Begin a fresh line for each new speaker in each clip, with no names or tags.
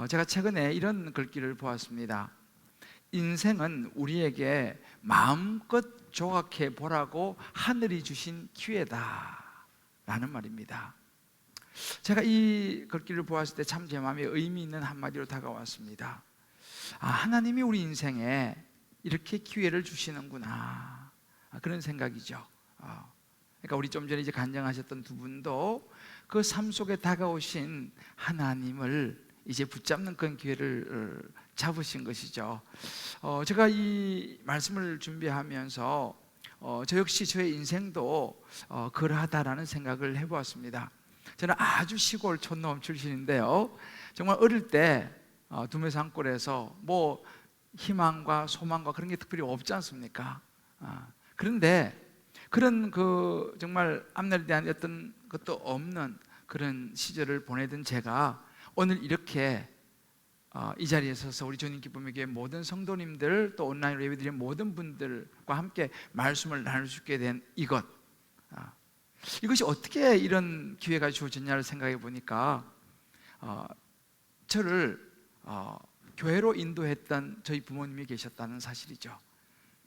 제가 최근에 이런 글귀를 보았습니다. 인생은 우리에게 마음껏 조각해 보라고 하늘이 주신 기회다 라는 말입니다. 제가 이 글귀를 보았을 때 참 제 마음에 의미 있는 한마디로 다가왔습니다. 하나님이 우리 인생에 이렇게 기회를 주시는구나, 그런 생각이죠. 그러니까 우리 좀 전에 이제 간증하셨던 두 분도 그 삶 속에 다가오신 하나님을 이제 붙잡는 그런 기회를 잡으신 것이죠. 제가 이 말씀을 준비하면서 저 역시 저의 인생도 그러하다라는 생각을 해보았습니다. 저는 아주 시골 촌놈 출신인데요, 정말 어릴 때 두메산골에서 뭐 희망과 소망과 그런 게 특별히 없지 않습니까? 그런데 그런 그 정말 앞날에 대한 어떤 것도 없는 그런 시절을 보내던 제가 오늘 이렇게 이 자리에 서서 우리 주님 기쁨의 교회 모든 성도님들, 또 온라인으로 예배드리는 모든 분들과 함께 말씀을 나눌 수 있게 된 이것이 어떻게 이런 기회가 주어졌냐를 생각해 보니까 저를 교회로 인도했던 저희 부모님이 계셨다는 사실이죠.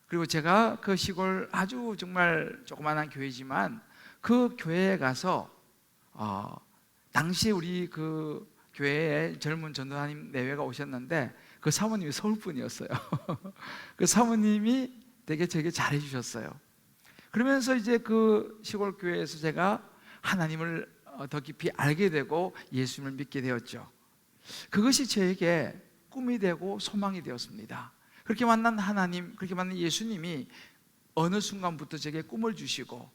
그리고 제가 그 시골 아주 정말 조그마한 교회지만 그 교회에 가서 당시 우리 그 교회에 젊은 전도사님 내외가 오셨는데 그 사모님이 서울 분이었어요. 그 사모님이 되게 저에게 잘해 주셨어요. 그러면서 이제 그 시골 교회에서 제가 하나님을 더 깊이 알게 되고 예수님을 믿게 되었죠. 그것이 저에게 꿈이 되고 소망이 되었습니다. 그렇게 만난 하나님, 그렇게 만난 예수님이 어느 순간부터 제게 꿈을 주시고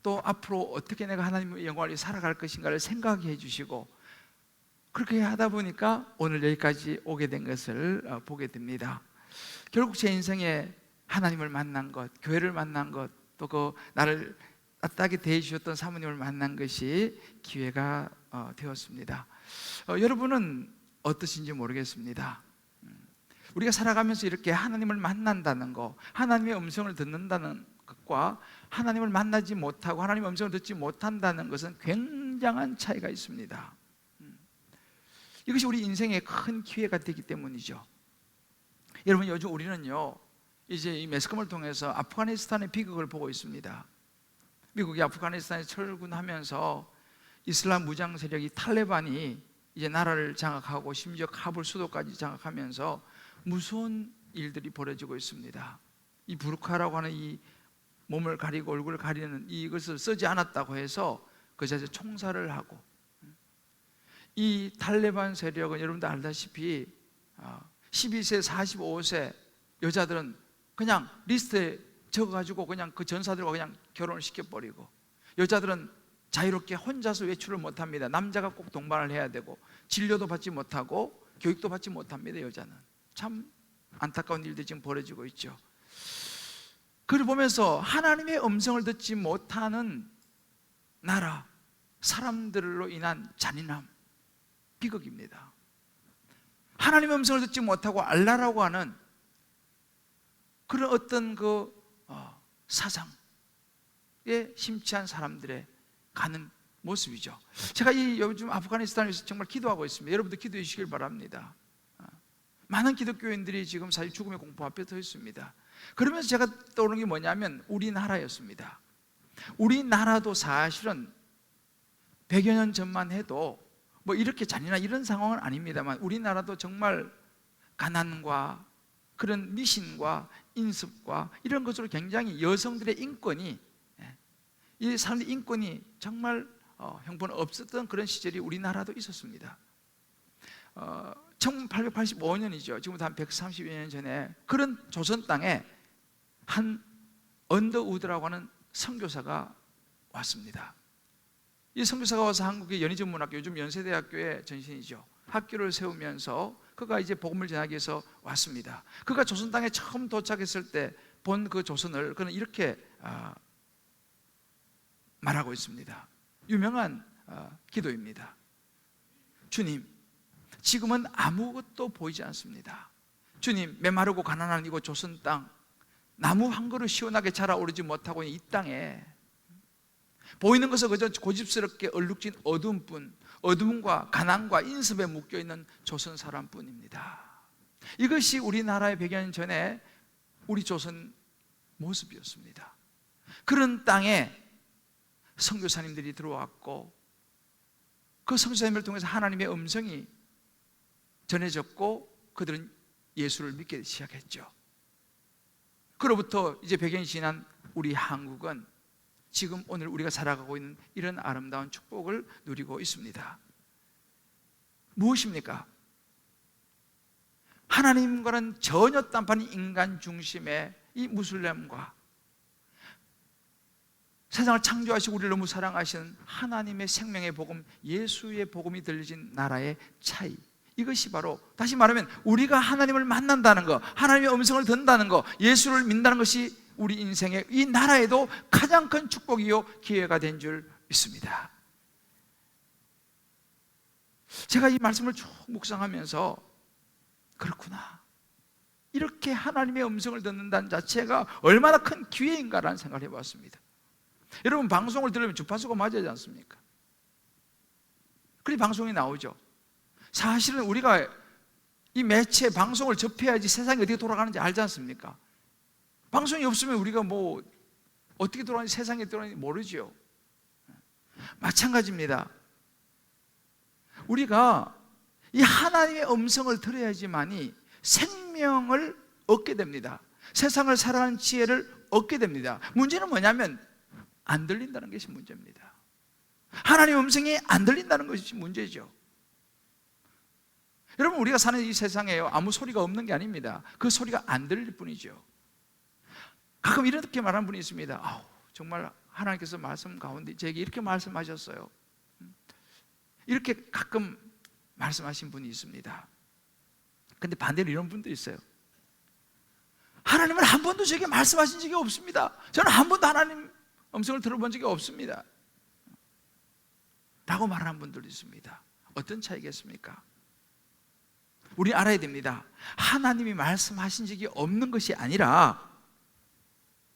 또 앞으로 어떻게 내가 하나님의 영광을 위해 살아갈 것인가를 생각해 주시고, 그렇게 하다 보니까 오늘 여기까지 오게 된 것을 보게 됩니다. 결국 제 인생에 하나님을 만난 것, 교회를 만난 것, 또 그 나를 따뜻하게 대해주셨던 사모님을 만난 것이 기회가 되었습니다. 여러분은 어떠신지 모르겠습니다. 우리가 살아가면서 이렇게 하나님을 만난다는 것, 하나님의 음성을 듣는다는 것과 하나님을 만나지 못하고 하나님의 음성을 듣지 못한다는 것은 굉장한 차이가 있습니다. 이것이 우리 인생의 큰 기회가 되기 때문이죠. 여러분, 요즘 우리는요 이제 이 매스컴을 통해서 아프가니스탄의 비극을 보고 있습니다. 미국이 아프가니스탄에 철군하면서 이슬람 무장 세력이 탈레반이 이제 나라를 장악하고 심지어 카불 수도까지 장악하면서 무서운 일들이 벌어지고 있습니다. 이 부르카라고 하는 이 몸을 가리고 얼굴을 가리는 이것을 쓰지 않았다고 해서 그 자리에서 총살을 하고, 이 탈레반 세력은 여러분들 알다시피 12세, 45세 여자들은 그냥 리스트에 적어가지고 그냥 그 전사들과 그냥 결혼을 시켜버리고, 여자들은 자유롭게 혼자서 외출을 못합니다. 남자가 꼭 동반을 해야 되고, 진료도 받지 못하고 교육도 받지 못합니다. 여자는 참 안타까운 일들이 지금 벌어지고 있죠. 그걸 보면서 하나님의 음성을 듣지 못하는 나라, 사람들로 인한 잔인함, 비극입니다. 하나님의 음성을 듣지 못하고 알라라고 하는 그런 어떤 그 사상에 심취한 사람들의 가는 모습이죠. 제가 이 요즘 아프가니스탄에서 정말 기도하고 있습니다. 여러분도 기도해 주시길 바랍니다. 많은 기독교인들이 지금 사실 죽음의 공포 앞에 서 있습니다. 그러면서 제가 떠오르는 게 뭐냐면 우리나라였습니다. 우리나라도 사실은 100여 년 전만 해도 뭐 이렇게 잔인한 이런 상황은 아닙니다만, 우리나라도 정말 가난과 그런 미신과 인습과 이런 것으로 굉장히 여성들의 인권이, 이 사람들의 인권이 정말 형편 없었던 그런 시절이 우리나라도 있었습니다. 1885년이죠. 지금부터 한 130여 년 전에 그런 조선 땅에 한 언더우드라고 하는 선교사가 왔습니다. 이 선교사가 와서 한국의 연희전문학교, 요즘 연세대학교의 전신이죠, 학교를 세우면서 그가 이제 복음을 전하기 위해서 왔습니다. 그가 조선 땅에 처음 도착했을 때 본 그 조선을 그는 이렇게 말하고 있습니다. 유명한 기도입니다. 주님, 지금은 아무것도 보이지 않습니다. 주님, 메마르고 가난한 이곳 조선 땅, 나무 한 그루 시원하게 자라오르지 못하고 이 땅에 보이는 것은 그저 고집스럽게 얼룩진 어두움뿐, 어두움과 가난과 인습에 묶여있는 조선 사람뿐입니다. 이것이 우리나라의 100여 년 전에 우리 조선 모습이었습니다. 그런 땅에 선교사님들이 들어왔고, 그 선교사님을 통해서 하나님의 음성이 전해졌고, 그들은 예수를 믿기 시작했죠. 그로부터 이제 100년이 지난 우리 한국은 지금 오늘 우리가 살아가고 있는 이런 아름다운 축복을 누리고 있습니다. 무엇입니까? 하나님과는 전혀 딴판인 인간 중심의 이 무슬림과 세상을 창조하시고 우리를 너무 사랑하시는 하나님의 생명의 복음, 예수의 복음이 들려진 나라의 차이, 이것이 바로, 다시 말하면 우리가 하나님을 만난다는 것, 하나님의 음성을 듣는다는 것, 예수를 믿는다는 것이 우리 인생의 이 나라에도 가장 큰 축복이요 기회가 된 줄 믿습니다. 제가 이 말씀을 쭉 묵상하면서 그렇구나, 이렇게 하나님의 음성을 듣는다는 자체가 얼마나 큰 기회인가라는 생각을 해봤습니다. 여러분, 방송을 들으면 주파수가 맞지 않습니까? 그리 방송이 나오죠. 사실은 우리가 이 매체 방송을 접해야지 세상이 어떻게 돌아가는지 알지 않습니까? 방송이 없으면 우리가 뭐 어떻게 돌아가는지, 세상이 돌아가는지 모르죠. 마찬가지입니다. 우리가 이 하나님의 음성을 들어야지만이 생명을 얻게 됩니다. 세상을 살아가는 지혜를 얻게 됩니다. 문제는 뭐냐면 안 들린다는 것이 문제입니다. 하나님의 음성이 안 들린다는 것이 문제죠. 여러분, 우리가 사는 이 세상에요, 아무 소리가 없는 게 아닙니다. 그 소리가 안 들릴 뿐이죠. 가끔 이렇게 말하는 분이 있습니다. 정말 하나님께서 말씀 가운데 제게 이렇게 말씀하셨어요. 이렇게 가끔 말씀하신 분이 있습니다. 근데 반대로 이런 분도 있어요. 하나님은 한 번도 제게 말씀하신 적이 없습니다. 저는 한 번도 하나님 음성을 들어본 적이 없습니다 라고 말하는 분들도 있습니다. 어떤 차이겠습니까? 우리 알아야 됩니다. 하나님이 말씀하신 적이 없는 것이 아니라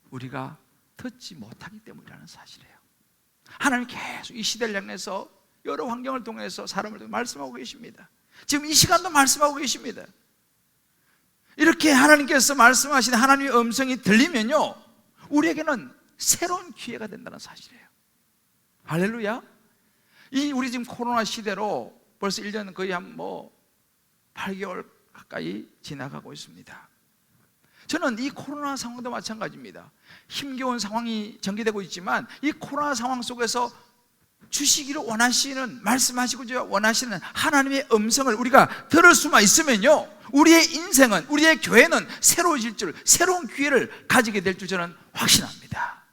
우리가 듣지 못하기 때문이라는 사실이에요. 하나님이 계속 이 시대를 향해서 여러 환경을 통해서 사람을 통해 말씀하고 계십니다. 지금 이 시간도 말씀하고 계십니다. 이렇게 하나님께서 말씀하신 하나님의 음성이 들리면요, 우리에게는 새로운 기회가 된다는 사실이에요. 할렐루야. 우리 지금 코로나 시대로 벌써 1년 거의 한 8개월 가까이 지나가고 있습니다. 저는 이 코로나 상황도 마찬가지입니다. 힘겨운 상황이 전개되고 있지만 이 코로나 상황 속에서 주시기를 원하시는, 말씀하시고 원하시는 하나님의 음성을 우리가 들을 수만 있으면요, 우리의 인생은, 우리의 교회는 새로워질 줄, 새로운 기회를 가지게 될 줄 저는 확신합니다.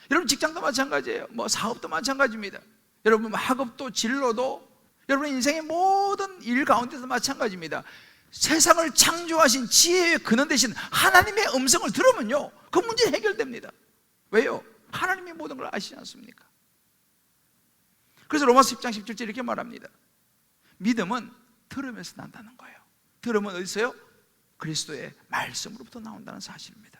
여러분, 직장도 마찬가지예요. 사업도 마찬가지입니다. 여러분, 학업도 진로도, 여러분 인생의 모든 일 가운데서 마찬가지입니다. 세상을 창조하신 지혜의 근원 되신 하나님의 음성을 들으면요, 그 문제 해결됩니다. 왜요? 하나님이 모든 걸 아시지 않습니까? 그래서 로마서 10장 17절 이렇게 말합니다. 믿음은 들으면서 난다는 거예요. 들음은 어디서요? 그리스도의 말씀으로부터 나온다는 사실입니다.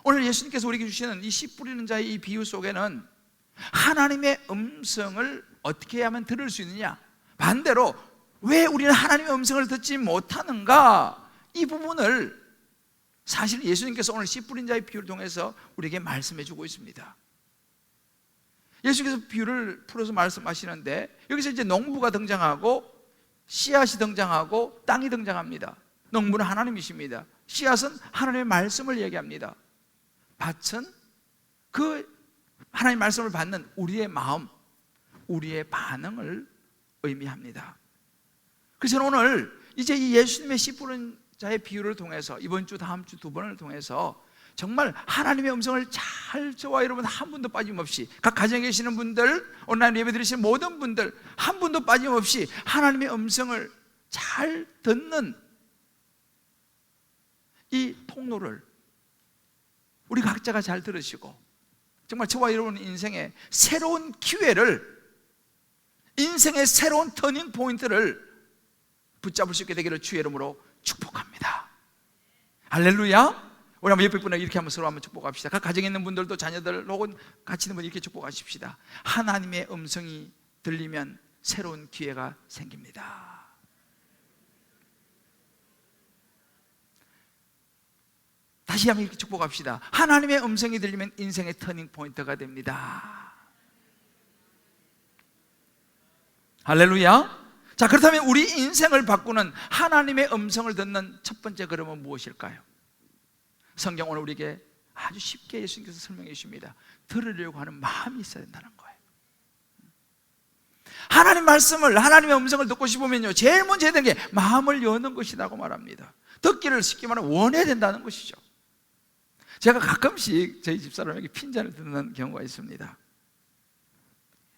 오늘 예수님께서 우리에게 주시는 이 씨 뿌리는 자의 이 비유 속에는 하나님의 음성을 어떻게 하면 들을 수 있느냐, 반대로 왜 우리는 하나님의 음성을 듣지 못하는가, 이 부분을 사실 예수님께서 오늘 씨 뿌린 자의 비유를 통해서 우리에게 말씀해 주고 있습니다. 예수님께서 비유를 풀어서 말씀하시는데, 여기서 이제 농부가 등장하고 씨앗이 등장하고 땅이 등장합니다. 농부는 하나님이십니다. 씨앗은 하나님의 말씀을 얘기합니다. 밭은 그 하나님의 말씀을 받는 우리의 마음, 우리의 반응을 의미합니다. 그래서 오늘 이제 이 예수님의 씨 뿌린 자의 비유를 통해서 이번 주, 다음 주 두 번을 통해서 정말 하나님의 음성을 잘, 저와 여러분 한 분도 빠짐없이, 각 가정에 계시는 분들, 온라인 예배 드리시는 모든 분들 한 분도 빠짐없이 하나님의 음성을 잘 듣는 이 통로를 우리 각자가 잘 들으시고, 정말 저와 여러분 인생의 새로운 기회를, 인생의 새로운 터닝 포인트를 붙잡을 수 있게 되기를 주의 이름으로 축복합니다. 할렐루야. 우리 한번 옆에 분에게 이렇게 한번 서로 한번 축복합시다. 각 가정에 있는 분들도 자녀들 혹은 같이 있는 분 이렇게 축복하십시다. 하나님의 음성이 들리면 새로운 기회가 생깁니다. 다시 한번 이렇게 축복합시다. 하나님의 음성이 들리면 인생의 터닝 포인트가 됩니다. 할렐루야. 자, 그렇다면 우리 인생을 바꾸는 하나님의 음성을 듣는 첫 번째 걸음은 무엇일까요? 성경 오늘 우리에게 아주 쉽게 예수님께서 설명해 주십니다. 들으려고 하는 마음이 있어야 된다는 거예요. 하나님 말씀을, 하나님의 음성을 듣고 싶으면요, 제일 먼저 해야 되는 게 마음을 여는 것이라고 말합니다. 듣기를 쉽게 말하면 원해야 된다는 것이죠. 제가 가끔씩 저희 집사람에게 핀잔을 듣는 경우가 있습니다.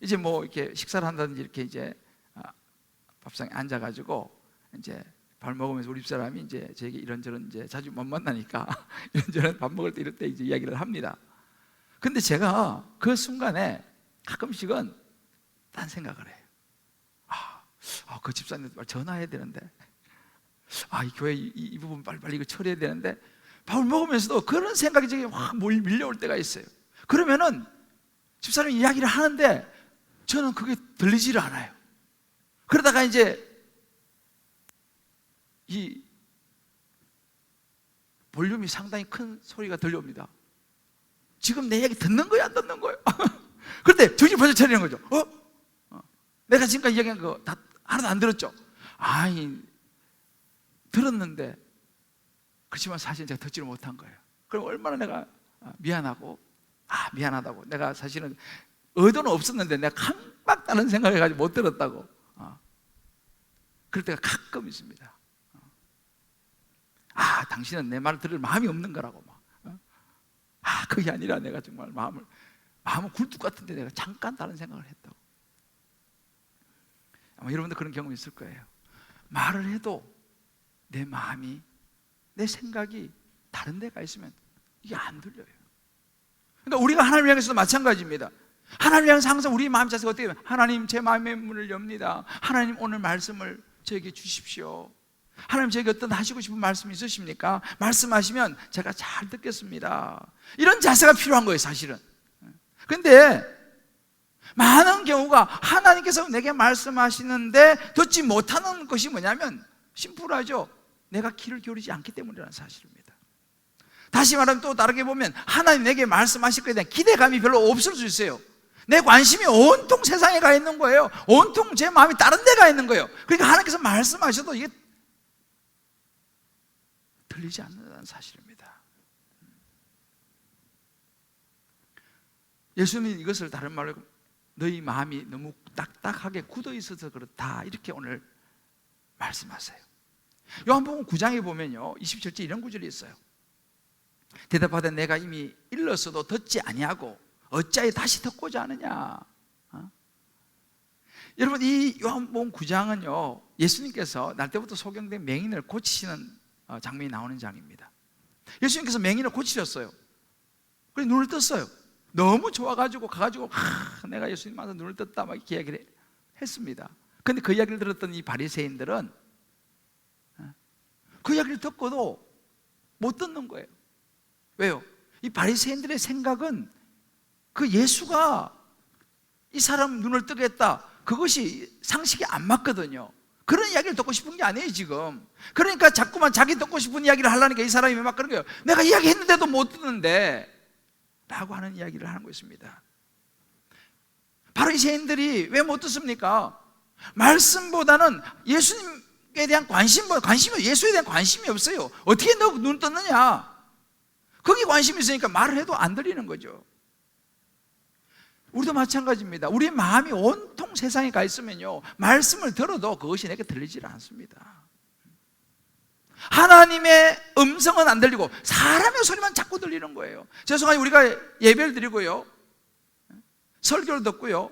이제 뭐 이렇게 식사를 한다든지 이렇게 이제 밥상에 앉아가지고 이제 밥 먹으면서 우리 집사람이 이제 저에게 이런저런 이제 자주 못 만나니까 이런저런 밥 먹을 때 이럴 때 이제 이야기를 합니다. 근데 제가 그 순간에 가끔씩은 딴 생각을 해요. 그 집사님한테 빨리 전화해야 되는데, 이 교회 이 부분 빨리 이거 처리해야 되는데, 밥을 먹으면서도 그런 생각이 저기 확 밀려올 때가 있어요. 그러면은 집사람이 이야기를 하는데 저는 그게 들리지를 않아요. 그러다가 이제 이 볼륨이 상당히 큰 소리가 들려옵니다. 지금 내 얘기 듣는 거야, 안 듣는 거야? 그런데 정신 번쩍 차리는 거죠. 내가 지금까지 이야기한 거 다 하나도 안 들었죠? 들었는데, 그렇지만 사실 제가 듣지를 못한 거예요. 그럼 얼마나 내가 미안하고, 미안하다고. 내가 사실은 의도는 없었는데 내가 깜빡 다른 생각을 해가지고 못 들었다고. 그럴 때가 가끔 있습니다. 당신은 내 말을 들을 마음이 없는 거라고 막. 그게 아니라 내가 정말 마음은 굴뚝 같은데 내가 잠깐 다른 생각을 했다고. 아마 여러분도 그런 경험이 있을 거예요. 말을 해도 내 마음이, 내 생각이 다른 데가 있으면 이게 안 들려요. 그러니까 우리가 하나님을 향해서도 마찬가지입니다. 하나님을 향해서 항상 우리 마음 자세가 어떻게 되면, 하나님 제 마음의 문을 엽니다. 하나님 오늘 말씀을 저에게 주십시오. 하나님 저에게 어떤 하시고 싶은 말씀이 있으십니까? 말씀하시면 제가 잘 듣겠습니다. 이런 자세가 필요한 거예요, 사실은. 그런데 많은 경우가 하나님께서 내게 말씀하시는데 듣지 못하는 것이 뭐냐면, 심플하죠. 내가 귀를 기울이지 않기 때문이라는 사실입니다. 다시 말하면 또 다르게 보면, 하나님 내게 말씀하실 것에 대한 기대감이 별로 없을 수 있어요. 내 관심이 온통 세상에 가 있는 거예요. 온통 제 마음이 다른 데 가 있는 거예요. 그러니까 하나님께서 말씀하셔도 이게 들리지 않는다는 사실입니다. 예수님은 이것을 다른 말로 너희 마음이 너무 딱딱하게 굳어 있어서 그렇다, 이렇게 오늘 말씀하세요. 요한복음 9장에 보면요, 27절 이런 구절이 있어요. 대답하되 내가 이미 일렀어도 듣지 아니하고 어찌하여 다시 듣고자 하느냐. 여러분, 이 요한복음 9장은요, 예수님께서 날 때부터 소경된 맹인을 고치시는 장면이 나오는 장입니다. 예수님께서 맹인을 고치셨어요. 그래서 눈을 떴어요. 너무 좋아가지고 가가지고 내가 예수님 만나서 눈을 떴다 막 이렇게 이야기를 했습니다. 그런데 그 이야기를 들었던 이 바리새인들은 그 이야기를 듣고도 못 듣는 거예요. 왜요? 이 바리새인들의 생각은 그 예수가 이 사람 눈을 뜨게 했다, 그것이 상식이 안 맞거든요. 그런 이야기를 듣고 싶은 게 아니에요, 지금. 그러니까 자꾸만 자기 듣고 싶은 이야기를 하려니까 이 사람이 막 그런 거예요. 내가 이야기했는데도 못 듣는데 라고 하는 이야기를 하는 것입니다. 바리새인들이 왜 못 듣습니까? 말씀보다는 예수님에 대한 관심이, 예수에 대한 관심이 없어요. 어떻게 너 눈 떴느냐? 거기 관심이 있으니까 말을 해도 안 들리는 거죠. 우리도 마찬가지입니다. 우리의 마음이 온통 세상에 가 있으면요, 말씀을 들어도 그것이 내게 들리질 않습니다. 하나님의 음성은 안 들리고 사람의 소리만 자꾸 들리는 거예요. 죄송하니 우리가 예배를 드리고요, 설교를 듣고요,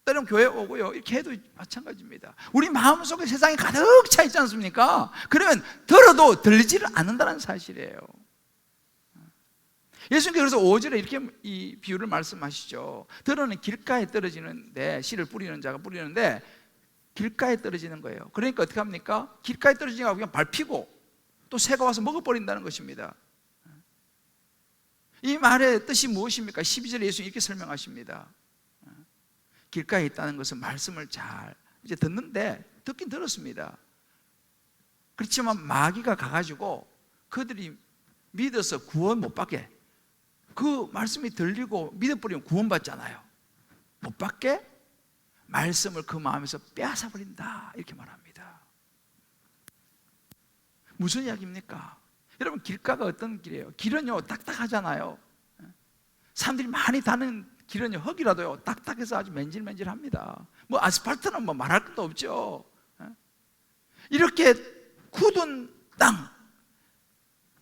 때로는 교회 오고요, 이렇게 해도 마찬가지입니다. 우리 마음속에 세상이 가득 차 있지 않습니까? 그러면 들어도 들리지를 않는다는 사실이에요. 예수님께서 그래서 5절에 이렇게 이 비유를 말씀하시죠. 들어는 길가에 떨어지는데, 씨를 뿌리는 자가 뿌리는데 길가에 떨어지는 거예요. 그러니까 어떻게 합니까? 길가에 떨어지는 거 그냥 밟히고 또 새가 와서 먹어버린다는 것입니다. 이 말의 뜻이 무엇입니까? 12절에 예수님이 이렇게 설명하십니다. 길가에 있다는 것은 말씀을 잘 이제 듣긴 들었습니다. 그렇지만 마귀가 가가지고 그들이 믿어서 구원 못 받게, 그 말씀이 들리고 믿어버리면 구원받잖아요. 못 받게 말씀을 그 마음에서 빼앗아 버린다, 이렇게 말합니다. 무슨 이야기입니까? 여러분, 길가가 어떤 길이에요? 길은요 딱딱하잖아요. 사람들이 많이 다니는 길은요 흙이라도요 딱딱해서 아주 맨질맨질합니다. 뭐 아스팔트는 뭐 말할 것도 없죠. 이렇게 굳은 땅,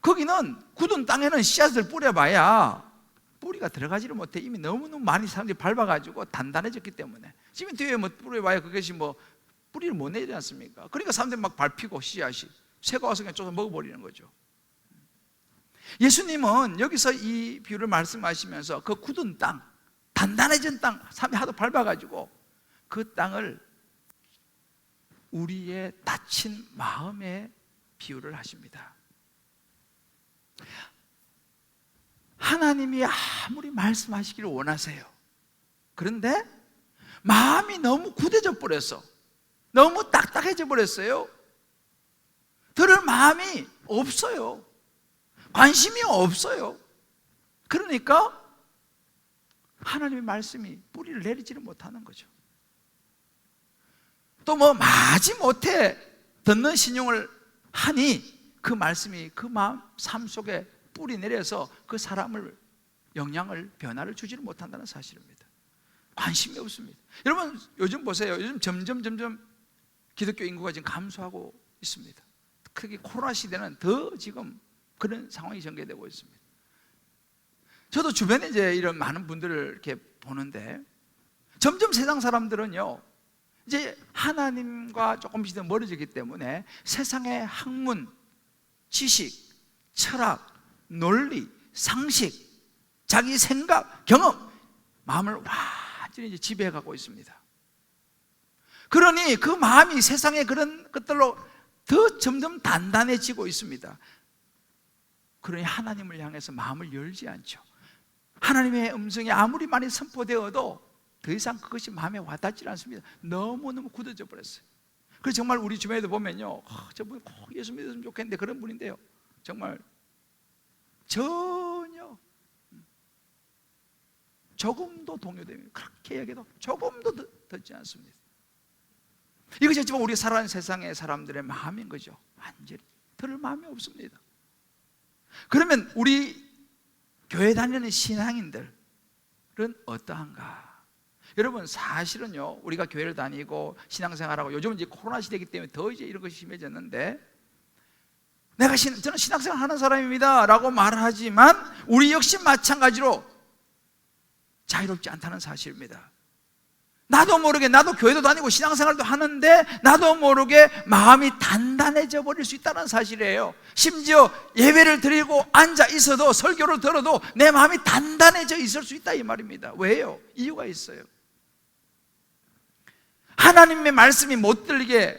거기는 굳은 땅에는 씨앗을 뿌려봐야 뿌리가 들어가지를 못해. 이미 너무너무 많이 사람들이 밟아가지고 단단해졌기 때문에. 지금 뒤에 뭐 뿌려봐야 그것이 뭐 뿌리를 못 내지 않습니까? 그러니까 사람들이 막 밟히고 씨앗이 새가 와서 그냥 쫓아 먹어버리는 거죠. 예수님은 여기서 이 비유를 말씀하시면서 그 굳은 땅, 단단해진 땅, 사람이 하도 밟아가지고 그 땅을 우리의 다친 마음에 비유를 하십니다. 하나님이 아무리 말씀하시기를 원하세요. 그런데 마음이 너무 굳어져 버렸어. 너무 딱딱해져 버렸어요. 들을 마음이 없어요. 관심이 없어요. 그러니까 하나님의 말씀이 뿌리를 내리지를 못하는 거죠. 또 뭐 마지못해 듣는 신용을 하니 그 말씀이 그 마음 삶 속에 뿌리 내려서 그 사람을 영향을 변화를 주지를 못한다는 사실입니다. 관심이 없습니다. 여러분 요즘 보세요. 요즘 점점 기독교 인구가 지금 감소하고 있습니다. 특히 코로나 시대는 더 지금 그런 상황이 전개되고 있습니다. 저도 주변에 이제 이런 많은 분들을 이렇게 보는데 점점 세상 사람들은요 이제 하나님과 조금씩 더 멀어지기 때문에 세상의 학문, 지식, 철학, 논리, 상식, 자기 생각, 경험, 마음을 완전히 이제 지배해가고 있습니다. 그러니 그 마음이 세상의 그런 것들로 더 점점 단단해지고 있습니다. 그러니 하나님을 향해서 마음을 열지 않죠. 하나님의 음성이 아무리 많이 선포되어도 더 이상 그것이 마음에 와닿지 않습니다. 너무너무 굳어져 버렸어요. 그래서 정말 우리 주변에도 보면요, 저분 꼭 예수 믿었으면 좋겠는데 그런 분인데요, 정말 전혀 조금도 동요됩니다. 그렇게 이야기해도 조금도 듣지 않습니다. 이것이 어찌 보면 우리 살아가는 세상의 사람들의 마음인 거죠. 완전히 들을 마음이 없습니다. 그러면 우리 교회 다니는 신앙인들은 어떠한가? 여러분 사실은요 우리가 교회를 다니고 신앙생활하고 요즘은 이제 코로나 시대이기 때문에 더 이제 이런 것이 심해졌는데 저는 신앙생활 하는 사람입니다 라고 말하지만 우리 역시 마찬가지로 자유롭지 않다는 사실입니다. 나도 모르게 나도 교회도 다니고 신앙생활도 하는데 나도 모르게 마음이 단단해져 버릴 수 있다는 사실이에요. 심지어 예배를 드리고 앉아 있어도 설교를 들어도 내 마음이 단단해져 있을 수 있다 이 말입니다. 왜요? 이유가 있어요. 하나님의 말씀이 못 들리게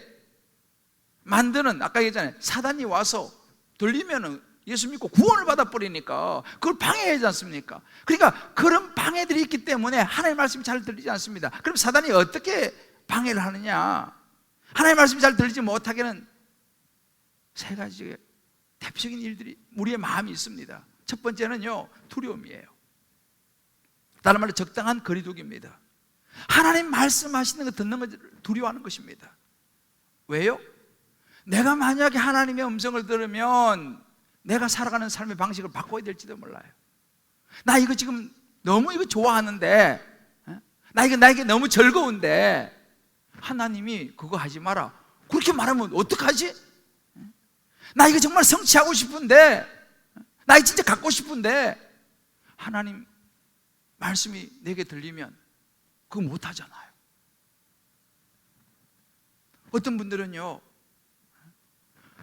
만드는, 아까 얘기했잖아요, 사단이 와서 들리면은 예수 믿고 구원을 받아버리니까 그걸 방해하지 않습니까? 그러니까 그런 방해들이 있기 때문에 하나님의 말씀이 잘 들리지 않습니다. 그럼 사단이 어떻게 방해를 하느냐? 하나님의 말씀이 잘 들리지 못하게는 세 가지의 대표적인 일들이 우리의 마음이 있습니다. 첫 번째는요 두려움이에요. 다른 말로 적당한 거리두기입니다. 하나님 말씀하시는 거 듣는 걸 두려워하는 것입니다. 왜요? 내가 만약에 하나님의 음성을 들으면 내가 살아가는 삶의 방식을 바꿔야 될지도 몰라요. 나 이거 지금 너무 이거 좋아하는데, 나 이거 나에게 너무 즐거운데 하나님이 그거 하지 마라 그렇게 말하면 어떡하지? 나 이거 정말 성취하고 싶은데, 나 이거 진짜 갖고 싶은데 하나님 말씀이 내게 들리면 그거 못하잖아요. 어떤 분들은요,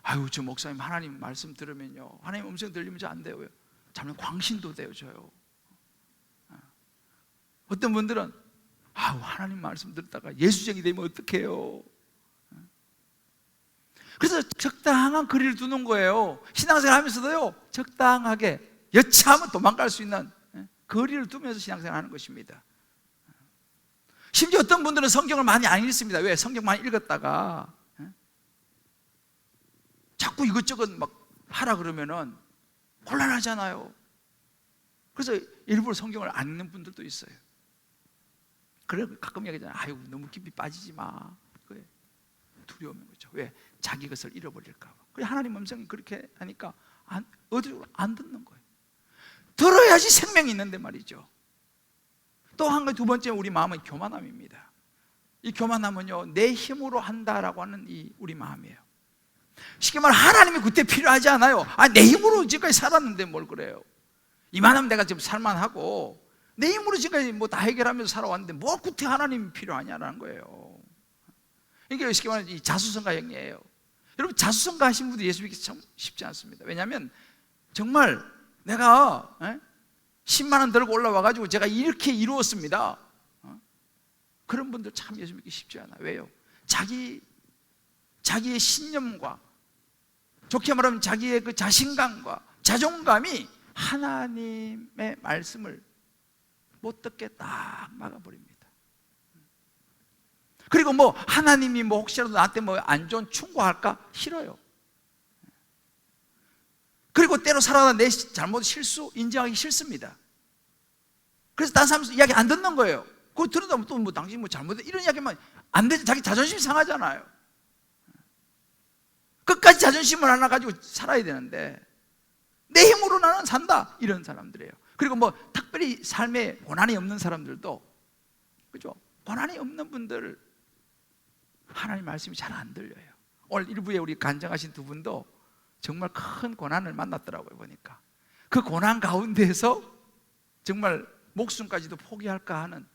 아유 저 목사님 하나님 말씀 들으면요, 하나님 음성 들리면 저 안 돼요. 잠깐 광신도 돼요 저요. 어떤 분들은 아유 하나님 말씀 들었다가 예수쟁이 되면 어떡해요. 그래서 적당한 거리를 두는 거예요. 신앙생활 하면서도요 적당하게 여차하면 도망갈 수 있는 거리를 두면서 신앙생활 하는 것입니다. 심지어 어떤 분들은 성경을 많이 안 읽습니다. 왜? 성경 많이 읽었다가 자꾸 이것저것 막 하라 그러면은 곤란하잖아요. 그래서 일부러 성경을 안 읽는 분들도 있어요. 그래 가끔 얘기하잖아요. 아유, 너무 깊이 빠지지 마. 그래, 두려움인 거죠. 왜? 자기 것을 잃어버릴까 봐. 그래, 하나님 음성이 그렇게 하니까 어디로 안 듣는 거예요. 들어야지 생명이 있는데 말이죠. 또 한 가지, 두 번째, 우리 마음은 교만함입니다. 이 교만함은요, 내 힘으로 한다라고 하는 이 우리 마음이에요. 쉽게 말하면 하나님이 그때 필요하지 않아요. 내 힘으로 지금까지 살았는데 뭘 그래요. 이만하면 내가 지금 살만하고 내 힘으로 지금까지 뭐 다 해결하면서 살아왔는데 뭐 그때 하나님이 필요하냐라는 거예요. 이게 쉽게 말하면 이 자수성가 행위예요. 여러분, 자수성가 하신 분들 예수 믿기 참 쉽지 않습니다. 왜냐하면 정말 내가 10만 원 들고 올라와가지고 제가 이렇게 이루었습니다. 그런 분들 참 예수 믿기 쉽지 않아요. 왜요? 자기의 신념과, 좋게 말하면 자기의 그 자신감과 자존감이 하나님의 말씀을 못 듣게 딱 막아버립니다. 그리고 뭐 하나님이 뭐 혹시라도 나한테 뭐 안 좋은 충고할까 싫어요. 그리고 때로 살아가다 내 잘못, 실수 인정하기 싫습니다. 그래서 다른 사람 이야기 안 듣는 거예요. 그거 들으다 보면 또 뭐 당신 뭐 잘못해 이런 이야기만 안 되지. 자기 자존심이 상하잖아요. 끝까지 자존심을 하나 가지고 살아야 되는데 내 힘으로 나는 산다, 이런 사람들이에요. 그리고 뭐 특별히 삶에 고난이 없는 사람들도, 그죠? 고난이 없는 분들 하나님 말씀이 잘 안 들려요. 오늘 일부에 우리 간증하신 두 분도 정말 큰 고난을 만났더라고요. 보니까 그 고난 가운데에서 정말 목숨까지도 포기할까 하는,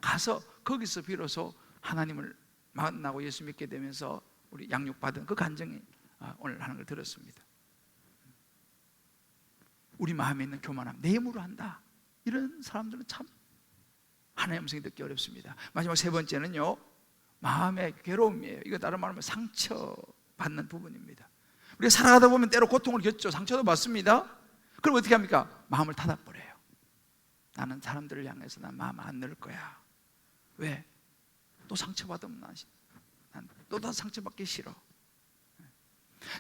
가서 거기서 비로소 하나님을 만나고 예수 믿게 되면서 우리 양육받은 그 간증이 오늘 하는 걸 들었습니다. 우리 마음에 있는 교만함, 내 힘으로 한다, 이런 사람들은 참 하나님의 음성이 듣기 어렵습니다. 마지막 세 번째는요, 마음의 괴로움이에요. 이거 다른 말로 하면 상처받는 부분입니다. 우리가 살아가다 보면 때로 고통을 겪죠. 상처도 받습니다. 그럼 어떻게 합니까? 마음을 닫아버려요. 나는 사람들을 향해서 난 마음 안 넣을 거야. 왜? 또 상처받으면 난 또 다 상처받기 싫어.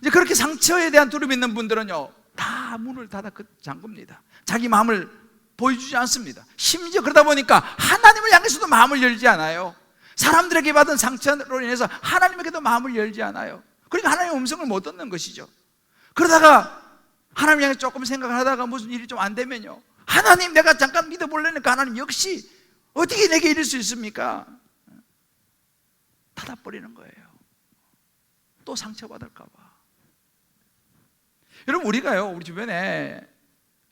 이제 그렇게 상처에 대한 두려움이 있는 분들은요, 다 문을 닫아 잠굽니다. 자기 마음을 보여주지 않습니다. 심지어 그러다 보니까 하나님을 향해서도 마음을 열지 않아요. 사람들에게 받은 상처로 인해서 하나님에게도 마음을 열지 않아요. 그러니까 하나님의 음성을 못 듣는 것이죠. 그러다가 하나님 향해 조금 생각을 하다가 무슨 일이 좀 안 되면요, 하나님 내가 잠깐 믿어보려니까 하나님 역시 어떻게 내게 이럴 수 있습니까? 닫아버리는 거예요. 또 상처받을까 봐. 여러분, 우리가요, 우리 주변에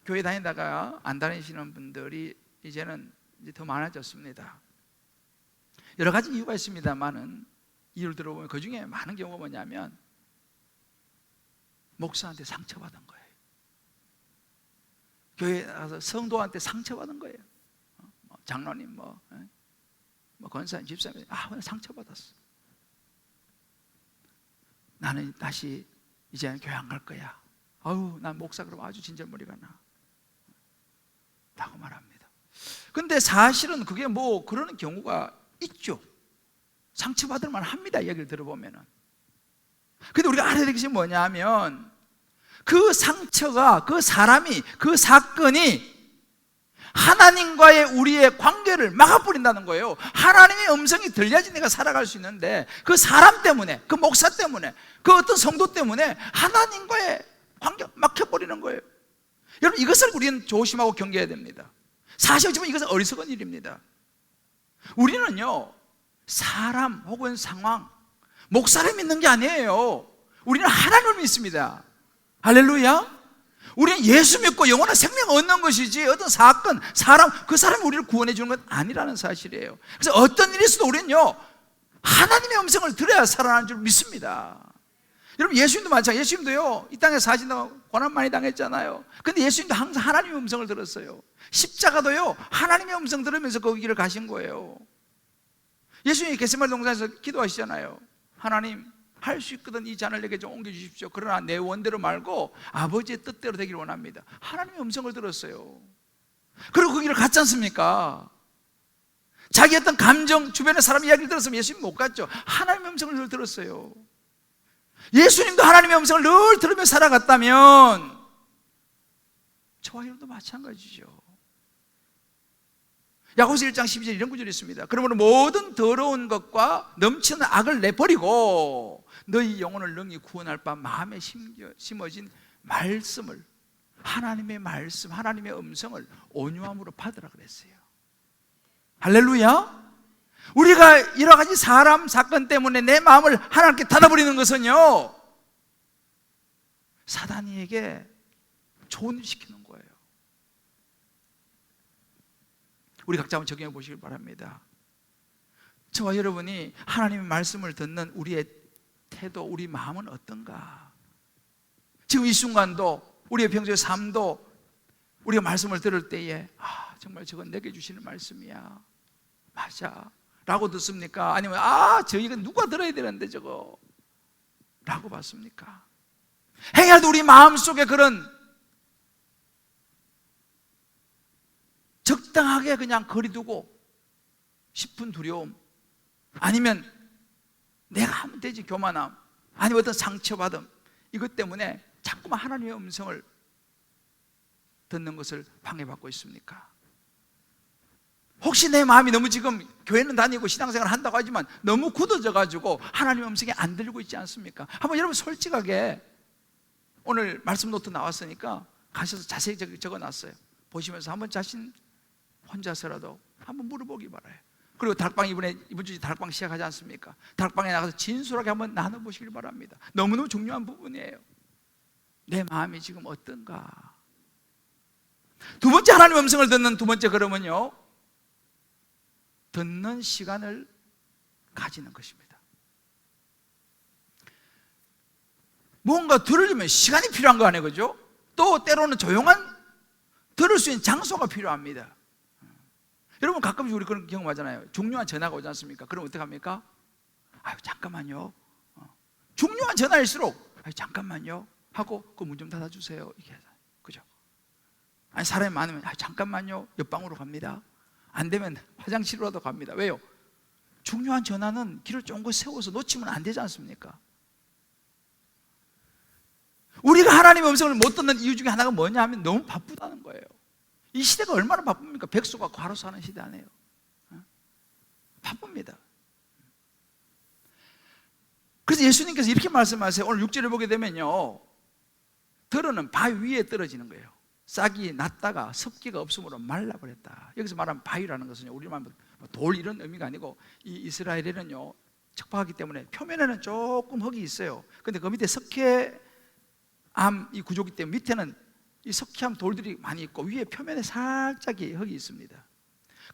교회 다니다가 안 다니시는 분들이 이제는 이제 더 많아졌습니다. 여러 가지 이유가 있습니다만은 이유를 들어보면 그 중에 많은 경우가 뭐냐면 목사한테 상처받은 거예요. 교회에 가서 성도한테 상처받은 거예요. 장로님 뭐 권사님, 집사님, 상처받았어. 나는 다시 이제는 교회 안 갈 거야. 난 목사 그러면 아주 진절머리가 나 라고 말합니다. 근데 사실은 그게 뭐 그러는 경우가 있죠. 상처받을 만합니다, 얘기를 들어보면은. 근데 우리가 알아야 될 것이 뭐냐면 그 상처가, 그 사람이, 그 사건이 하나님과의 우리의 관계를 막아버린다는 거예요. 하나님의 음성이 들려야지 내가 살아갈 수 있는데 그 사람 때문에, 그 목사 때문에, 그 어떤 성도 때문에 하나님과의 관계가 막혀버리는 거예요. 여러분, 이것을 우리는 조심하고 경계해야 됩니다. 사실 어찌 보면 이것은 어리석은 일입니다. 우리는요, 사람 혹은 상황, 목사를 믿는 게 아니에요. 우리는 하나님을 믿습니다. 할렐루야. 우리는 예수 믿고 영원한 생명 얻는 것이지 어떤 사건, 사람, 그 사람이 우리를 구원해 주는 건 아니라는 사실이에요. 그래서 어떤 일이 있어도 우리는요, 하나님의 음성을 들어야 살아나는 줄 믿습니다. 여러분, 예수님도 마찬가지예요. 예수님도요, 이 땅에 사신다고 고난 많이 당했잖아요. 근데 예수님도 항상 하나님의 음성을 들었어요. 십자가도요, 하나님의 음성 들으면서 그 길을 가신 거예요. 예수님이 겟세마네 동산에서 기도하시잖아요. 하나님, 할 수 있거든 이 잔을 내게 좀 옮겨주십시오. 그러나 내 원대로 말고 아버지의 뜻대로 되기를 원합니다. 하나님의 음성을 들었어요. 그리고 그 길을 갔지 않습니까? 자기 어떤 감정, 주변의 사람 이야기를 들었으면 예수님 못 갔죠. 하나님의 음성을 늘 들었어요. 예수님도 하나님의 음성을 늘 들으며 살아갔다면 저와 여러분도 마찬가지죠. 야고보서 1장 12절 이런 구절이 있습니다. 그러므로 모든 더러운 것과 넘치는 악을 내버리고 너희 영혼을 능히 구원할 바 마음에 심어진 말씀을, 하나님의 말씀, 하나님의 음성을 온유함으로 받으라 그랬어요. 할렐루야. 우리가 여러 가지 사람, 사건 때문에 내 마음을 하나님께 닫아버리는 것은요, 사단이에게 조언시키는 거예요. 우리 각자 한번 적용해 보시길 바랍니다. 저와 여러분이 하나님의 말씀을 듣는 우리의 태도, 우리 마음은 어떤가? 지금 이 순간도, 우리의 평소의 삶도 우리가 말씀을 들을 때에 정말 저건 내게 주시는 말씀이야, 맞아 라고 듣습니까? 아니면 저 이건 누가 들어야 되는데 저거 라고 받습니까? 행할 때 우리 마음속에 그런 적당하게 그냥 거리두고 싶은 두려움, 아니면 내가 하면 되지 교만함, 아니면 어떤 상처받음, 이것 때문에 자꾸만 하나님의 음성을 듣는 것을 방해받고 있습니까? 혹시 내 마음이 너무 지금 교회는 다니고 신앙생활을 한다고 하지만 너무 굳어져 가지고 하나님의 음성이 안 들리고 있지 않습니까? 한번 여러분 솔직하게, 오늘 말씀 노트 나왔으니까 가셔서 자세히 적어놨어요. 보시면서 한번 자신 혼자서라도 한번 물어보기 바라요. 그리고 다락방 이번 주에 다락방 시작하지 않습니까? 다락방에 나가서 진솔하게 한번 나눠보시길 바랍니다. 너무너무 중요한 부분이에요. 내 마음이 지금 어떤가? 두 번째 하나님의 음성을 듣는 두 번째 걸음은요, 듣는 시간을 가지는 것입니다. 뭔가 들으려면 시간이 필요한 거 아니에요, 그죠? 또 때로는 조용한 들을 수 있는 장소가 필요합니다. 여러분 가끔씩 우리 그런 경험하잖아요. 중요한 전화가 오지 않습니까? 그럼 어떻게 합니까? 잠깐만요. 중요한 전화일수록 잠깐만요 하고 그 문 좀 닫아주세요, 이렇게 하잖아요. 그죠? 아니 사람이 많으면 잠깐만요, 옆방으로 갑니다. 안 되면 화장실로라도 갑니다. 왜요? 중요한 전화는 길을 쫑긋 세워서 놓치면 안 되지 않습니까? 우리가 하나님의 음성을 못 듣는 이유 중에 하나가 뭐냐 하면 너무 바쁘다는 거예요. 이 시대가 얼마나 바쁩니까? 백수가 과로사 하는 시대 아니에요? 바쁩니다. 그래서 예수님께서 이렇게 말씀하세요. 오늘 6절을 보게 되면요, 들어는 바위 위에 떨어지는 거예요. 싹이 났다가 습기가 없으므로 말라버렸다. 여기서 말하는 바위라는 것은 우리말 돌 이런 의미가 아니고, 이 이스라엘에는요 척박하기 때문에 표면에는 조금 흙이 있어요. 근데 그 밑에 석회암 이 구조기 때문에 밑에는 이 석회암 돌들이 많이 있고 위에 표면에 살짝이 흙이 있습니다.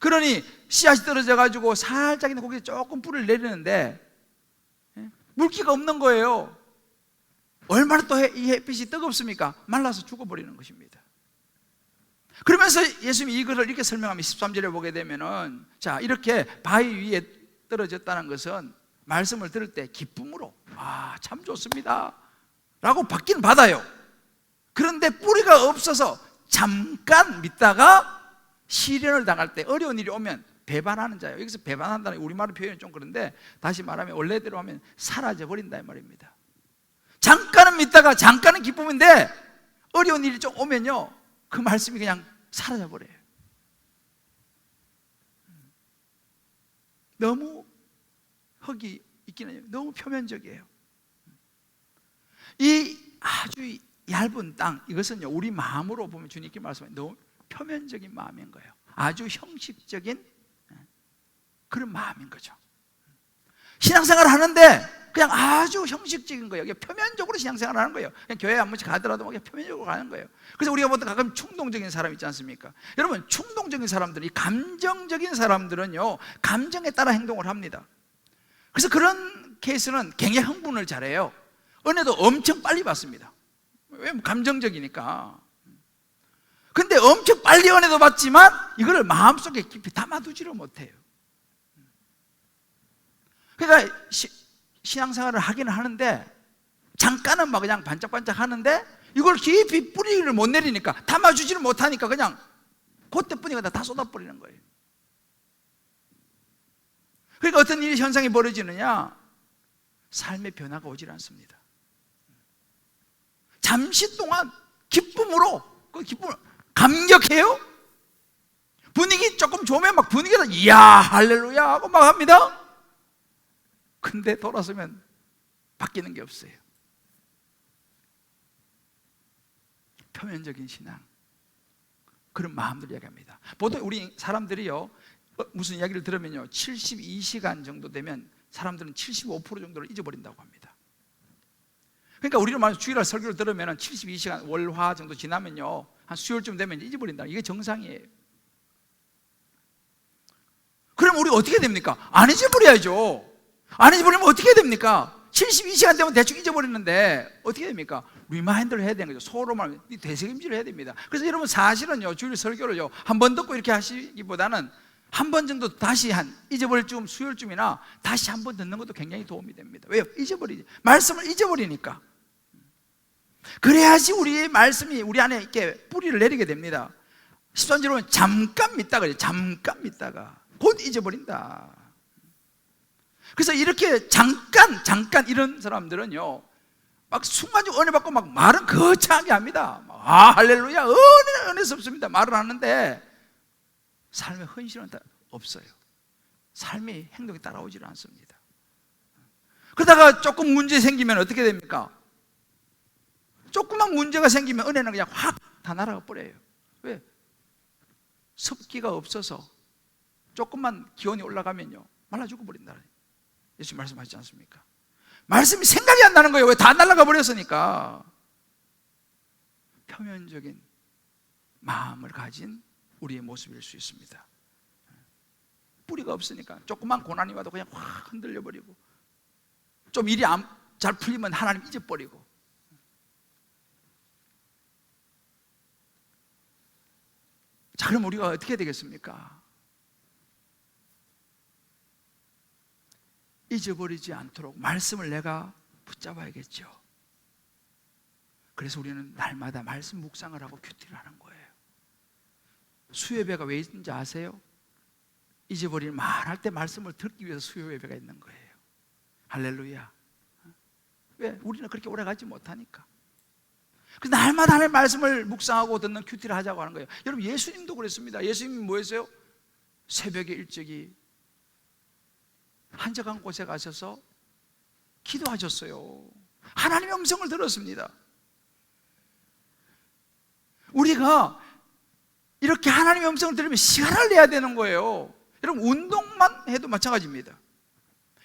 그러니 씨앗이 떨어져 가지고 살짝 있는 거기에 조금 뿌리를 내리는데 물기가 없는 거예요. 얼마나 또 이 햇빛이 뜨겁습니까? 말라서 죽어버리는 것입니다. 그러면서 예수님이 이것을 이렇게 설명하면 13절에 보게 되면은, 자, 이렇게 바위 위에 떨어졌다는 것은 말씀을 들을 때 기쁨으로 참 좋습니다 라고 받기는 받아요. 그런데 뿌리가 없어서 잠깐 믿다가 시련을 당할 때, 어려운 일이 오면 배반하는 자예요. 여기서 배반한다는 우리말의 표현이 좀 그런데, 다시 말하면 원래대로 하면 사라져버린다 이 말입니다. 잠깐은 믿다가 잠깐은 기쁨인데 어려운 일이 좀 오면요 그 말씀이 그냥 사라져버려요. 너무 흙이 있기는 해요. 너무 표면적이에요. 이 아주 얇은 땅, 이것은요 우리 마음으로 보면 주님께 말씀하신 너무 표면적인 마음인 거예요. 아주 형식적인 그런 마음인 거죠. 신앙생활을 하는데 그냥 아주 형식적인 거예요. 표면적으로 신앙생활을 하는 거예요. 그냥 교회 한 번씩 가더라도 그냥 표면적으로 가는 거예요. 그래서 우리가 보통 가끔 충동적인 사람 있지 않습니까? 여러분, 충동적인 사람들이, 감정적인 사람들은요 감정에 따라 행동을 합니다. 그래서 그런 케이스는 굉장히 흥분을 잘해요. 은혜도 엄청 빨리 받습니다. 왜냐면 감정적이니까. 근데 엄청 빨리 은혜도 받지만 이거를 마음속에 깊이 담아두지를 못해요. 그러니까 신앙생활을 하기는 하는데 잠깐은 막 그냥 반짝반짝 하는데 이걸 깊이 뿌리를 못 내리니까, 담아주지를 못하니까 그냥 그때뿐이가 다 쏟아버리는 거예요. 그러니까 어떤 일이 현상이 벌어지느냐? 삶의 변화가 오질 않습니다. 잠시 동안 기쁨으로, 그 기쁨을 감격해요. 분위기 조금 좋으면 막 분위기가 이야 할렐루야 하고 막 합니다. 근데 돌아서면 바뀌는 게 없어요. 표면적인 신앙, 그런 마음들 이야기합니다. 보통 우리 사람들이요, 무슨 이야기를 들으면요, 72시간 정도 되면 사람들은 75% 정도를 잊어버린다고 합니다. 그러니까 우리는 만약 주일날 설교를 들으면 72시간 월화 정도 지나면요, 한 수요일쯤 되면 잊어버린다. 이게 정상이에요. 그럼 우리 어떻게 됩니까? 안 잊어버려야죠. 안 잊어버리면 어떻게 됩니까? 72시간 되면 대충 잊어버리는데 어떻게 됩니까? 리마인드를 해야 되는 거죠. 서로만 되새김질을 해야 됩니다. 그래서 여러분 사실은요, 주일 설교를요, 한 번 듣고 이렇게 하시기보다는 한 번 정도 다시 한 잊어버릴 쯤 수요일쯤이나 다시 한 번 듣는 것도 굉장히 도움이 됩니다. 왜요? 잊어버리지. 말씀을 잊어버리니까. 그래야지 우리의 말씀이 우리 안에 이렇게 뿌리를 내리게 됩니다. 13절에 보면 잠깐 믿다가 그래요. 잠깐 믿다가 곧 잊어버린다. 그래서 이렇게 잠깐 이런 사람들은요, 막 순간적으로 은혜 받고 막 말은 거창하게 합니다. 할렐루야, 은혜스럽습니다 말을 하는데 삶의 헌신은 없어요. 삶이 행동이 따라오질 않습니다. 그러다가 조금 문제 생기면 어떻게 됩니까? 조그만 문제가 생기면 은혜는 그냥 확 다 날아가 버려요. 왜? 습기가 없어서 조금만 기온이 올라가면요, 말라 죽어버린다. 예수님 말씀하시지 않습니까? 말씀이 생각이 안 나는 거예요. 왜? 다 날아가 버렸으니까. 표면적인 마음을 가진 우리의 모습일 수 있습니다. 뿌리가 없으니까 조그만 고난이 와도 그냥 확 흔들려 버리고, 좀 일이 잘 풀리면 하나님 잊어버리고. 자, 그럼 우리가 어떻게 되겠습니까? 잊어버리지 않도록 말씀을 내가 붙잡아야겠죠. 그래서 우리는 날마다 말씀 묵상을 하고 큐티를 하는 거예요. 수요예배가 왜 있는지 아세요? 잊어버리는 말할 때 말씀을 듣기 위해서 수요예배가 있는 거예요. 할렐루야. 왜? 우리는 그렇게 오래 가지 못하니까. 그래서 날마다 하나님의 말씀을 묵상하고 듣는 큐티를 하자고 하는 거예요. 여러분, 예수님도 그랬습니다. 예수님이 뭐 했어요? 새벽에 일찍이 한적한 곳에 가셔서 기도하셨어요. 하나님의 음성을 들었습니다. 우리가 이렇게 하나님의 음성을 들으면 시간을 내야 되는 거예요. 여러분, 운동만 해도 마찬가지입니다.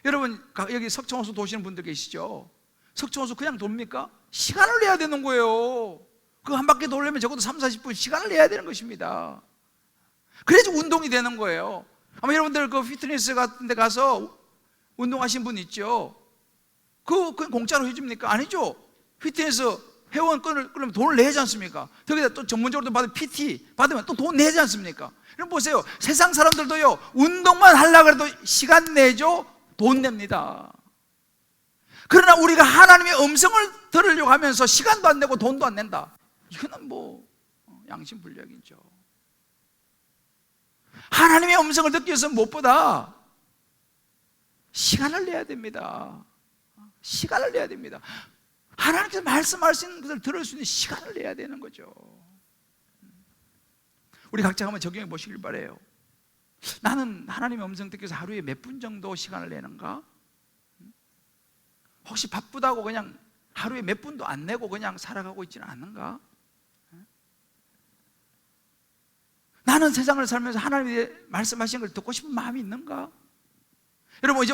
여러분, 여기 석청호수 도시는 분들 계시죠? 석청호수 그냥 돕니까? 시간을 내야 되는 거예요. 그 한 바퀴 돌려면 적어도 30-40분 시간을 내야 되는 것입니다. 그래야지 운동이 되는 거예요. 아마 여러분들 그 피트니스 같은 데 가서 운동하신 분 있죠? 그건 공짜로 해줍니까? 아니죠. 피트니스 회원 끊으면 돈을 내지 않습니까? 거기다 또 전문적으로 받은 PT 받으면 또 돈 내지 않습니까? 여러분 보세요. 세상 사람들도요, 운동만 하려고 해도 시간 내죠, 돈 냅니다. 그러나 우리가 하나님의 음성을 들으려고 하면서 시간도 안 내고 돈도 안 낸다. 이거는 뭐 양심불량이죠. 하나님의 음성을 듣기 위해서 무엇보다 시간을 내야 됩니다. 시간을 내야 됩니다. 하나님께서 말씀하시는 것을 들을 수 있는 시간을 내야 되는 거죠. 우리 각자 한번 적용해 보시길 바라요. 나는 하나님의 음성 듣기 위해서 하루에 몇 분 정도 시간을 내는가? 혹시 바쁘다고 그냥 하루에 몇 분도 안 내고 그냥 살아가고 있지는 않은가? 나는 세상을 살면서 하나님이 말씀하신 걸 듣고 싶은 마음이 있는가? 여러분, 이제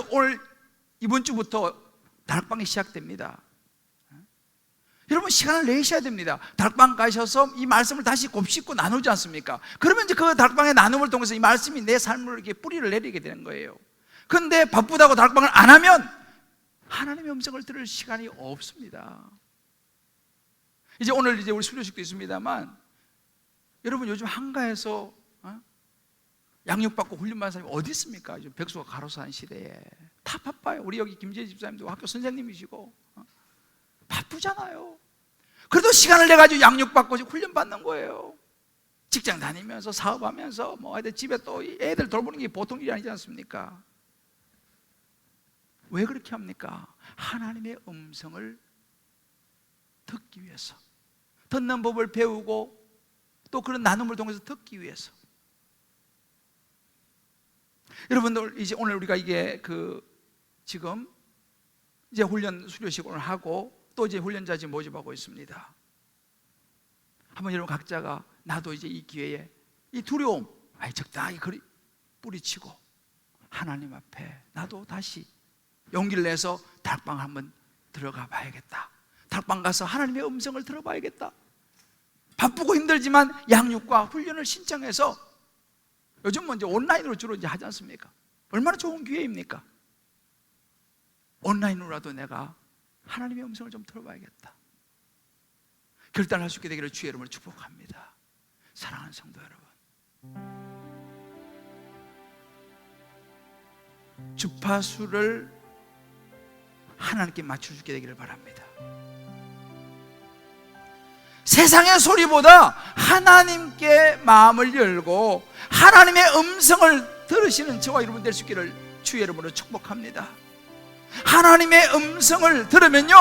이번 주부터 다락방이 시작됩니다. 여러분, 시간을 내셔야 됩니다. 다락방 가셔서 이 말씀을 다시 곱씹고 나누지 않습니까? 그러면 이제 그 다락방의 나눔을 통해서 이 말씀이 내 삶을 이렇게 뿌리를 내리게 되는 거예요. 그런데 바쁘다고 다락방을 안 하면 하나님의 음성을 들을 시간이 없습니다. 이제 오늘 이제 우리 수료식도 있습니다만, 여러분 요즘 한가해서 양육받고 훈련받은 사람이 어디 있습니까? 요즘 백수가 가로사는 시대에 다 바빠요. 우리 여기 김재희 집사님도 학교 선생님이시고 바쁘잖아요. 그래도 시간을 내가지고 양육받고 훈련받는 거예요. 직장 다니면서 사업하면서 집에 또 애들 돌보는 게 보통 일이 아니지 않습니까? 왜 그렇게 합니까? 하나님의 음성을 듣기 위해서, 듣는 법을 배우고 또 그런 나눔을 통해서 듣기 위해서. 여러분들, 이제 오늘 우리가 이게 지금 이제 훈련 수료식을 하고 또 이제 훈련자 지금 모집하고 있습니다. 한번 여러분 각자가 나도 이제 이 기회에 이 두려움 적당히 뿌리치고 하나님 앞에 나도 다시 용기를 내서 다락방 한번 들어가 봐야겠다. 다락방 가서 하나님의 음성을 들어봐야겠다. 바쁘고 힘들지만 양육과 훈련을 신청해서 요즘 이제 온라인으로 주로 이제 하지 않습니까? 얼마나 좋은 기회입니까? 온라인으로라도 내가 하나님의 음성을 좀 들어봐야겠다. 결단할 수 있게 되기를 주의 이름으로 축복합니다. 사랑하는 성도 여러분, 주파수를 하나님께 맞춰 주게 되기를 바랍니다. 세상의 소리보다 하나님께 마음을 열고 하나님의 음성을 들으시는 저와 여러분 될 수 있기를 주의 이름으로 축복합니다. 하나님의 음성을 들으면요,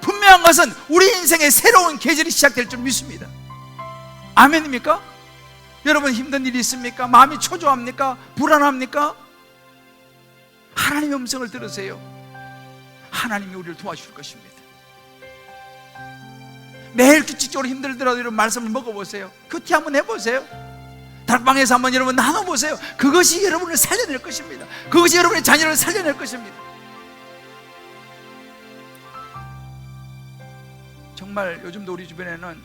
분명한 것은 우리 인생의 새로운 계절이 시작될 줄 믿습니다. 아멘입니까? 여러분 힘든 일이 있습니까? 마음이 초조합니까? 불안합니까? 하나님의 음성을 들으세요. 하나님이 우리를 도와주실 것입니다. 매일 규칙적으로 힘들더라도 여러분 말씀을 먹어보세요. 큐티 한번 해보세요. 다락방에서 한번 여러분 나눠보세요. 그것이 여러분을 살려낼 것입니다. 그것이 여러분의 자녀를 살려낼 것입니다. 정말 요즘도 우리 주변에는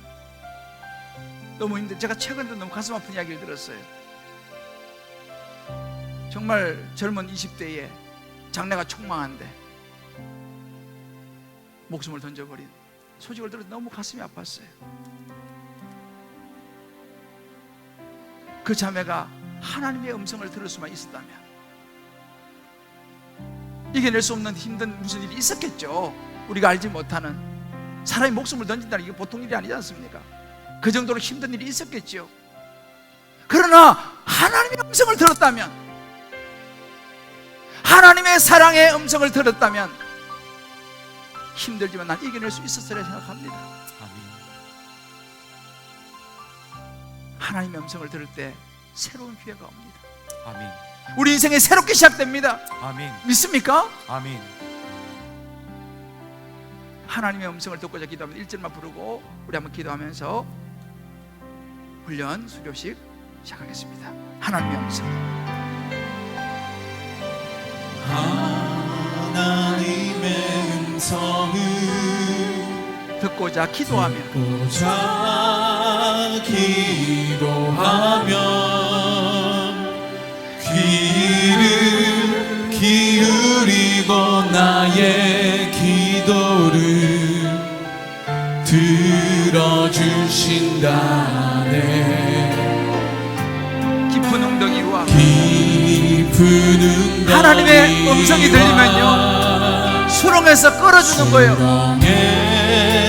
너무 힘든, 제가 최근에도 너무 가슴 아픈 이야기를 들었어요. 정말 젊은 20대에 장래가 촉망한데 목숨을 던져버린 소식을 들어서 너무 가슴이 아팠어요. 그 자매가 하나님의 음성을 들을 수만 있었다면 이겨낼 수 없는 힘든 무슨 일이 있었겠죠. 우리가 알지 못하는, 사람이 목숨을 던진다는 게 보통 일이 아니지 않습니까? 그 정도로 힘든 일이 있었겠죠. 그러나 하나님의 음성을 들었다면, 하나님의 사랑의 음성을 들었다면 힘들지만 난 이겨낼 수 있었으리라 생각합니다.
아멘.
하나님의 음성을 들을 때 새로운 기회가 옵니다.
아멘.
우리 인생이 새롭게 시작됩니다.
아멘.
믿습니까?
아멘.
하나님의 음성을 듣고자 기도하면 1절만 부르고 우리 한번 기도하면서 훈련 수료식 시작하겠습니다. 하나님의 음성.
하나님의 음성을
듣고자 기도하며
귀를 기울이고 나의 기도를 들어주신다네.
깊은 웅덩이와
하나님의
음성이 들리면요, 수렁에서 끌어주는 거예요.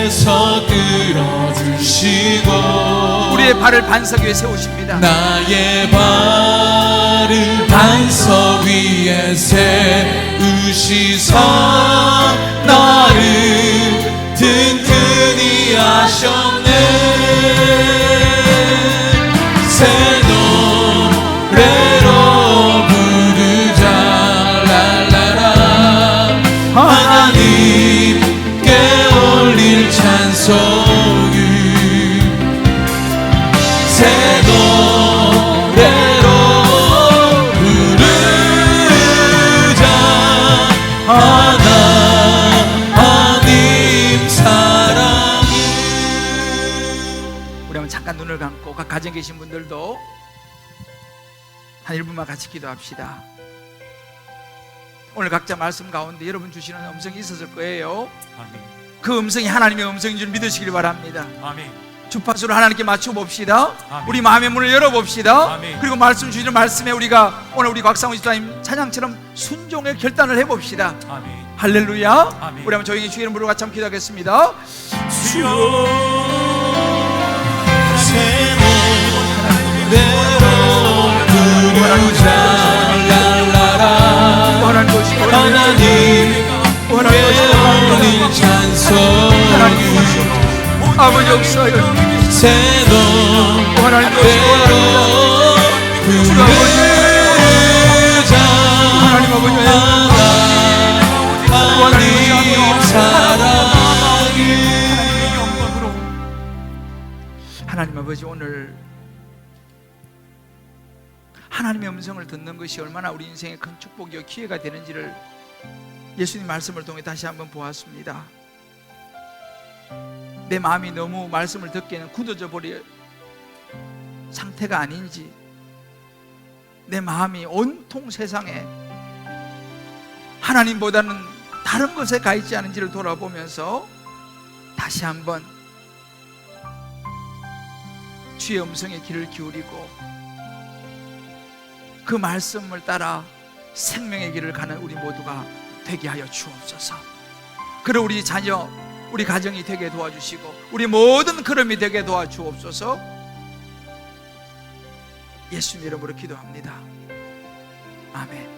수렁에서 끌어주시고
우리의 발을 반석 위에 세우십니다.
나의 발을 반석 위에 세우시서 나를 든든히 하셨네. 새 노래로 부르자 랄라라. 하나님께 올릴 찬송을 새 노래로 부르자. 하나님 사랑을.
우리 한번 잠깐 눈을 감고 각 가정에 계신 분들도 한 1분만 같이 기도합시다. 오늘 각자 말씀 가운데 여러분 주시는 음성이 있었을 거예요.
아멘.
그 음성이 하나님의 음성인 줄 믿으시길 바랍니다.
아멘.
주파수를 하나님께 맞춰 봅시다.
아멘.
우리 마음의 문을 열어 봅시다.
아멘.
그리고 말씀 주시는 말씀에 우리가 오늘 우리 곽상우 집사님 찬양처럼 순종의 결단을 해 봅시다.
아멘.
할렐루야.
아멘.
우리 한번 조용히 주의 이름 부르고 같이 한번 기도하겠습니다.
주여
부르자 랄라라
원하는 것이
하나님
원하는 것이
올릴
하나님
찬송이
것이 아버지 역사여
새로
원하는 것이
부르자
하나님 아버지
하나님 사랑이
영광으로 하나님 아버지 오늘 하나님의 음성을 듣는 것이 얼마나 우리 인생의 큰 축복이요 기회가 되는지를 예수님 말씀을 통해 다시 한번 보았습니다. 내 마음이 너무 말씀을 듣기에는 굳어져 버릴 상태가 아닌지, 내 마음이 온통 세상에 하나님보다는 다른 것에 가 있지 않은지를 돌아보면서 다시 한번 주의 음성에 귀를 기울이고 그 말씀을 따라 생명의 길을 가는 우리 모두가 되게 하여 주옵소서. 그리고 우리 자녀, 우리 가정이 되게 도와주시고 우리 모든 걸음이 되게 도와주옵소서. 예수님 이름으로 기도합니다. 아멘.